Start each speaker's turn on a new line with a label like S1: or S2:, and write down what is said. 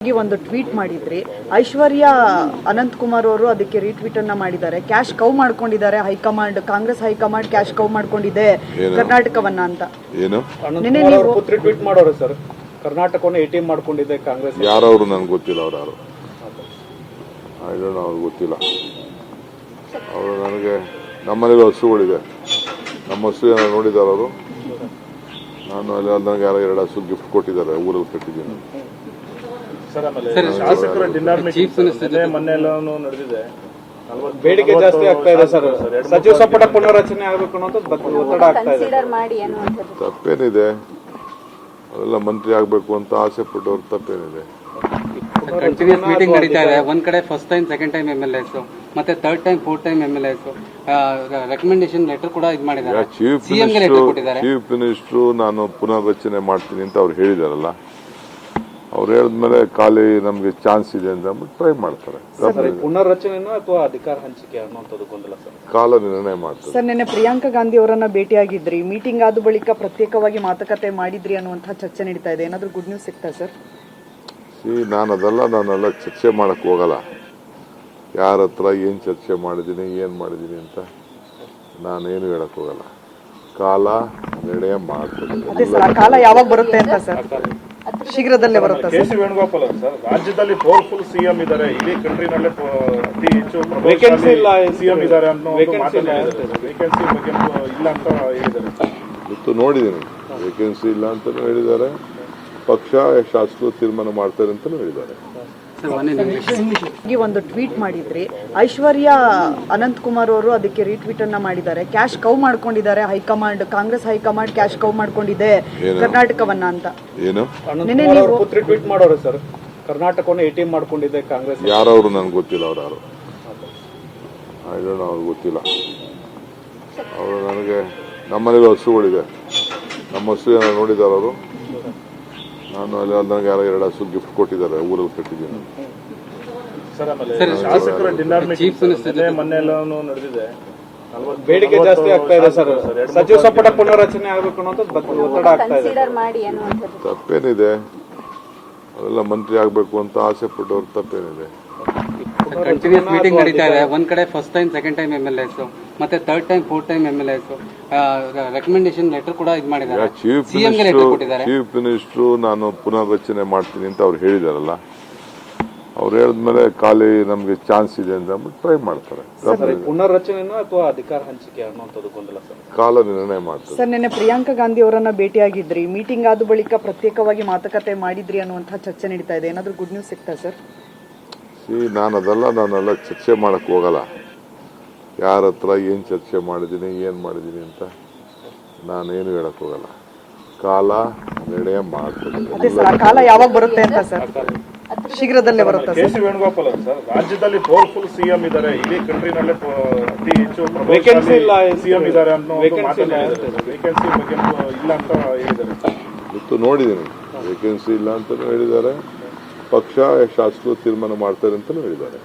S1: ಒಂದು ಟ್ವೀಟ್ ಮಾಡಿದ್ರಿ. ಐಶ್ವರ್ಯ ಅನಂತ್ ಕುಮಾರ್ ಅವರು ಅದಕ್ಕೆ ರೀಟ್ವೀಟ್ ಅನ್ನ ಮಾಡಿದ್ದಾರೆ. ಕ್ಯಾಶ್ ಕೌ ಮಾಡ್ಕೊಂಡಿದ್ದಾರೆ high command, Congress high command cash cow ಮಾಡ್ಕೊಂಡಿದೆ ಕರ್ನಾಟಕವನ್ನ ಅಂತ.
S2: ಏನು
S1: ನಿನ್ನೆ ನೀವು
S3: ಟ್ವೀಟ್ ಮಾಡೋರು ಸರ್, ಕರ್ನಾಟಕವನ್ನು ಎಟಿಎಂ ಮಾಡ್ಕೊಂಡಿದೆ ಕಾಂಗ್ರೆಸ್.
S2: ಯಾರವರು ನನಗೆ ಗೊತ್ತಿಲ್ಲ, ಅವ್ರು ಯಾರು ಅವ್ರಿಗೆ ಗೊತ್ತಿಲ್ಲ. ಅವರು ನನಗೆ ನಮ್ಮನೇಲಿ ಹಸುಗಳಿದೆ, ನಮ್ಮ ಹಸು ಏನಾದ್ರು ನೋಡಿದ್ದಾರೆ ಅವರು. ನಾನು ಅಲ್ಲಿ ನನಗೆ ಯಾರೋ 2 ಹಸು ಗಿಫ್ಟ್ ಕೊಟ್ಟಿದ್ದಾರೆ, ಊರಲ್ಲಿ ಕಟ್ಟಿದ್ದೀನಿ.
S3: ಶಾಸಕರ ಡಿನ್ನರ್ ಮೀಟಿಂಗ್ ಮೊನ್ನೆ ಎಲ್ಲಾನು ನಡೆದಿದೆ. ಬೇಡಿಕೆ ಜಾಸ್ತಿ ಆಗ್ತಾ ಇದೆ ಸರ್, ಸಚಿವ ಸಂಪುಟ ಪುನರ್ರಚನೆ ಆಗಬೇಕು ಅನ್ನೋದು ಒತ್ತಡ ಆಗ್ತಾ ಇದೆ.
S2: ತಪ್ಪೇನಿದೆ, ಅವೆಲ್ಲ ಮಂತ್ರಿ ಆಗ್ಬೇಕು ಅಂತ ಆಸೆ ಪಟ್ಟವ್ರು ತಪ್ಪೇನಿದೆ.
S4: ಕಂಟಿನ್ಯೂಸ್ ಮೀಟಿಂಗ್ ನಡೀತಾ ಇದೆ. ಒಂದ್ ಕಡೆ first time, second time MLAs, ಮತ್ತೆ third time, fourth time MLAs recommendation letter ಕೂಡ ಇದು ಮಾಡಿದ್ದಾರೆ.
S2: ಚೀಫ್ ಮಿನಿಸ್ಟರ್ ನಾನು ಪುನರ್ರಚನೆ ಮಾಡ್ತೀನಿ ಅಂತ ಅವ್ರು ಹೇಳಿದಾರಲ್ಲ, ಅವ್ರು ಹೇಳಿದ್ಮೇಲೆ ಖಾಲಿ ನಮ್ಗೆ ಚಾನ್ಸ್ ಇದೆ ಅಂತ ಟ್ರೈ ಮಾಡ್ತಾರೆ.
S3: ಪುನರ್ರಚನೆನೋ ಅಥವಾ ಅಧಿಕಾರ ಹಂಚಿಕೆ ಅನ್ನೋಂಥದ್ದು ಗೊಂದಲ ಸರ್, ಕಾಲ
S2: ನಿರ್ಣಯ ಮಾಡ್ತಾರೆ.
S1: ಸರ್, ನಿನ್ನೆ ಪ್ರಿಯಾಂಕಾ ಗಾಂಧಿ ಅವರನ್ನ ಭೇಟಿಯಾಗಿದ್ರಿ, ಮೀಟಿಂಗ್ ಆದ ಬಳಿಕ ಪ್ರತ್ಯೇಕವಾಗಿ ಮಾತುಕತೆ ಮಾಡಿದ್ರಿ ಅನ್ನುವಂತಹ ಚರ್ಚೆ ನಡೀತಾ ಇದೆ. ಏನಾದ್ರೂ ಗುಡ್ ನ್ಯೂಸ್ ಸಿಗ್ತಾ ಸರ್?
S2: ನಾನೆಲ್ಲ ಚರ್ಚೆ ಮಾಡಕ್ ಹೋಗಲ್ಲ. ಯಾರ ಹತ್ರ ಏನ್ ಚರ್ಚೆ ಮಾಡಿದೀನಿ, ಏನ್ ಮಾಡಿದೀನಿ ಅಂತ ನಾನೇನು ಹೇಳಕ್ ಹೋಗಲ್ಲ. ಕಾಲ ನಿರ್ಣಯ ಮಾಡ್ತದೆ.
S1: ಅದೇ ಸರ್, ಆ ಕಾಲ ಯಾವಾಗ ಬರುತ್ತೆ ಅಂತ ಸರ್? ಶೀಘ್ರದಲ್ಲೇ ಬರುತ್ತೆ.
S5: ಕೆ.ಸಿ. ವೇಣುಗೋಪಾಲ್ ಸರ್, ರಾಜ್ಯದಲ್ಲಿ ಪವರ್ಫುಲ್ ಸಿಎಂ ಇದ್ದಾರೆ, ಇಡೀ ಕಂಟ್ರಿನಲ್ಲೇ ಅತಿ ಹೆಚ್ಚು ಸಿಎಂ ಇದ್ದಾರೆ ಅನ್ನೋ ವೇಕೆನ್ಸಿ ಬಗ್ಗೆ ಇಲ್ಲ ಅಂತ ಹೇಳಿದ್ದಾರೆ.
S2: ಇವತ್ತು ನೋಡಿದ್ದೀನಿ, ವೇಕೆನ್ಸಿ ಇಲ್ಲ ಅಂತಾನೂ ಹೇಳಿದ್ದಾರೆ, ಪಕ್ಷ ಶಾಸಕರು ತೀರ್ಮಾನ ಮಾಡ್ತಾರೆ ಅಂತಾನೂ ಹೇಳಿದ್ದಾರೆ.
S1: ಒಂದು ಟ್ವೀಟ್ ಮಾಡಿದ್ರಿ. ಐಶ್ವರ್ಯ ಅನಂತ್ ಕುಮಾರ್ ಅವರು ಅದಕ್ಕೆ ರೀಟ್ವೀಟ್ ಅನ್ನ ಮಾಡಿದ್ದಾರೆ. ಕ್ಯಾಶ್ ಕೌ ಮಾಡ್ಕೊಂಡಿದ್ದಾರೆ high command, Congress high command cash cow ಮಾಡ್ಕೊಂಡಿದೆ ಕರ್ನಾಟಕವನ್ನ ಅಂತ.
S2: ಏನು
S1: ನಿನ್ನೆ ನೀವು
S3: ಟ್ವೀಟ್ ಮಾಡೋರು ಸರ್, ಕರ್ನಾಟಕವನ್ನು ಎಟಿಎಂ ಮಾಡ್ಕೊಂಡಿದೆ ಕಾಂಗ್ರೆಸ್.
S2: ಯಾರವರು ನನಗೆ ಗೊತ್ತಿಲ್ಲ, ಅವ್ರು ಯಾರು ಅವ್ರಿಗೆ ಗೊತ್ತಿಲ್ಲ. ಅವರು ನನಗೆ ನಮ್ಮನೇಲಿ ಹಸುಗಳಿದೆ, ನಮ್ಮ ಹಸು ಏನಾದ್ರು ನೋಡಿದ್ದಾರೆ ಅವರು. ನಾನು ಅಲ್ಲಿ ನನಗೆ ಯಾರೋ 2 ಹಸು ಗಿಫ್ಟ್ ಕೊಟ್ಟಿದ್ದಾರೆ, ಊರಲ್ಲಿ ಕಟ್ಟಿದ್ದೀನಿ.
S5: ಶಾಸಕರ ಡಿನ್ನರ್ ಮೀಟಿಂಗ್ ಮೊನ್ನೆ ಎಲ್ಲಾನು ನಡೆದಿದೆ.
S3: ಬೇಡಿಕೆ ಜಾಸ್ತಿ ಆಗ್ತಾ ಇದೆ ಸರ್, ಸಚಿವ ಸಂಪುಟ ಪುನರ್ರಚನೆ ಆಗಬೇಕು ಅನ್ನೋದು ಒತ್ತಡ ಆಗ್ತಾ ಇದೆ.
S2: ತಪ್ಪೇನಿದೆ, ಅವೆಲ್ಲ ಮಂತ್ರಿ ಆಗ್ಬೇಕು ಅಂತ ಆಸೆ ಪಟ್ಟವ್ರು ತಪ್ಪೇನಿದೆ.
S4: ಕಂಟಿನ್ಯೂಸ್ ಮೀಟಿಂಗ್ ನಡೀತಾ ಇದೆ. ಒಂದ್ ಕಡೆ first time, second time MLAs, ಮತ್ತೆ third time, fourth time MLAs recommendation letter ಕೂಡ ಇದು ಮಾಡಿದ್ದಾರೆ.
S2: ಚೀಫ್ ಮಿನಿಸ್ಟರ್ ನಾನು ಪುನರ್ರಚನೆ ಮಾಡ್ತೀನಿ ಅಂತ ಅವ್ರು ಹೇಳಿದಾರಲ್ಲ, ಅವ್ರು ಹೇಳಿದ್ಮೇಲೆ ಖಾಲಿ ನಮ್ಗೆ ಚಾನ್ಸ್ ಇದೆ ಅಂತ ಟ್ರೈ ಮಾಡ್ತಾರೆ.
S3: ಪುನರ್ರಚನೆನೋ ಅಥವಾ ಅಧಿಕಾರ ಹಂಚಿಕೆ ಅನ್ನೋಂಥದ್ದು ಗೊಂದಲ ಸರ್, ಕಾಲ
S2: ನಿರ್ಣಯ ಮಾಡ್ತಾರೆ.
S1: ಸರ್, ನಿನ್ನೆ ಪ್ರಿಯಾಂಕಾ ಗಾಂಧಿ ಅವರನ್ನ ಭೇಟಿಯಾಗಿದ್ರಿ, ಮೀಟಿಂಗ್ ಆದ ಬಳಿಕ ಪ್ರತ್ಯೇಕವಾಗಿ ಮಾತುಕತೆ ಮಾಡಿದ್ರಿ ಅನ್ನುವಂತಹ ಚರ್ಚೆ ನಡೀತಾ ಇದೆ. ಏನಾದ್ರೂ ಗುಡ್ ನ್ಯೂಸ್ ಸಿಗ್ತಾ ಸರ್?
S2: ನಾನೆಲ್ಲ ಚರ್ಚೆ ಮಾಡಕ್ ಹೋಗಲ್ಲ. ಯಾರ ಹತ್ರ ಏನ್ ಚರ್ಚೆ ಮಾಡಿದೀನಿ, ಏನ್ ಮಾಡಿದೀನಿ ಅಂತ ನಾನೇನು ಹೇಳಕ್ ಹೋಗಲ್ಲ. ಕಾಲ ನಿರ್ಣಯ ಮಾಡ್ತದೆ.
S1: ಅದೇ ಸರ್, ಆ ಕಾಲ ಯಾವಾಗ ಬರುತ್ತೆ ಅಂತ ಸರ್? ಶೀಘ್ರದಲ್ಲೇ ಬರುತ್ತೆ.
S5: ಕೆ.ಸಿ. ವೇಣುಗೋಪಾಲ್ ಸರ್, ರಾಜ್ಯದಲ್ಲಿ ಪವರ್ಫುಲ್ ಸಿಎಂ ಇದ್ದಾರೆ, ಇಡೀ ಕಂಟ್ರಿನಲ್ಲೇ ಅತಿ ಹೆಚ್ಚು ಸಿಎಂ ಇದ್ದಾರೆ ಅನ್ನೋ ವೇಕೆನ್ಸಿ ಬಗ್ಗೆ ಇಲ್ಲ ಅಂತ ಹೇಳಿದ್ದಾರೆ.
S2: ಇವತ್ತು ನೋಡಿದ್ದೀನಿ, ವೇಕೆನ್ಸಿ ಇಲ್ಲ ಅಂತಾನೂ ಹೇಳಿದ್ದಾರೆ, ಪಕ್ಷ ಶಾಸಕರು ತೀರ್ಮಾನ ಮಾಡ್ತಾರೆ ಅಂತಾನೂ ಹೇಳಿದ್ದಾರೆ.